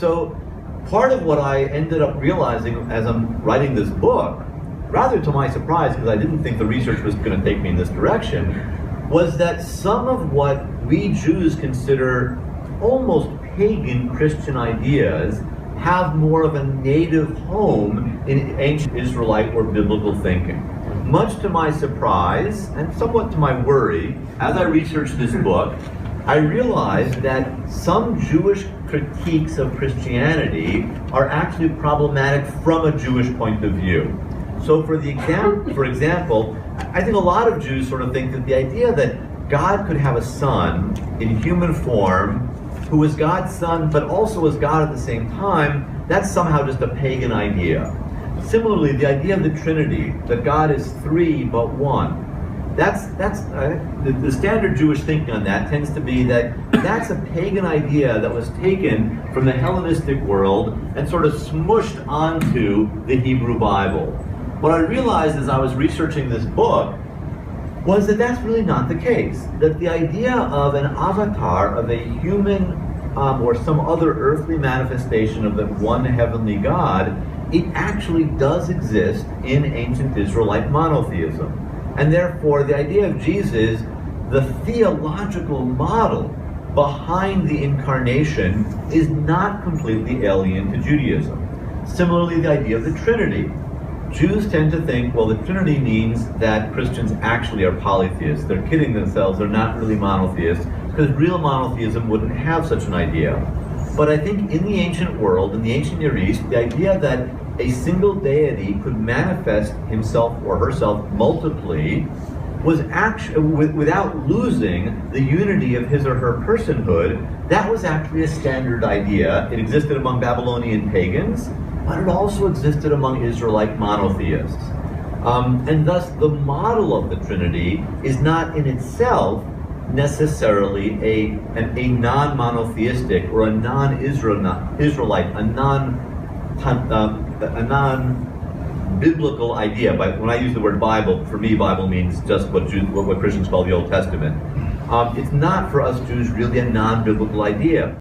So part of what I ended up realizing as I'm writing this book, rather to my surprise, because I didn't think the research was going to take me in this direction, was that some of what we Jews consider almost pagan Christian ideas have more of a native home in ancient Israelite or biblical thinking. Much to my surprise, and somewhat to my worry, as I researched this book, I realized that some Jewish critiques of Christianity are actually problematic from a Jewish point of view. So for example, I think a lot of Jews sort of think that the idea that God could have a son in human form who was God's son but also was God at the same time, that's somehow just a pagan idea. Similarly, the idea of the Trinity, that God is three but one, the standard Jewish thinking on that tends to be that that's a pagan idea that was taken from the Hellenistic world and sort of smushed onto the Hebrew Bible. What I realized as I was researching this book was that that's really not the case. That the idea of an avatar of a human or some other earthly manifestation of the one heavenly God, it actually does exist in ancient Israelite monotheism. And therefore, the idea of Jesus, the theological model behind the incarnation, is not completely alien to Judaism. Similarly, the idea of the Trinity. Jews tend to think, well, the Trinity means that Christians actually are polytheists. They're kidding themselves. They're not really monotheists, because real monotheism wouldn't have such an idea. But I think in the ancient world, in the ancient Near East, the idea that a single deity could manifest himself or herself multiply was actually, without losing the unity of his or her personhood, that was actually a standard idea. It existed among Babylonian pagans, but it also existed among Israelite monotheists. And thus the model of the Trinity is not in itself necessarily a non-monotheistic or a non-Israelite, a non-biblical idea. But when I use the word Bible, for me, Bible means just what Christians call the Old Testament. It's not for us Jews really a non-biblical idea.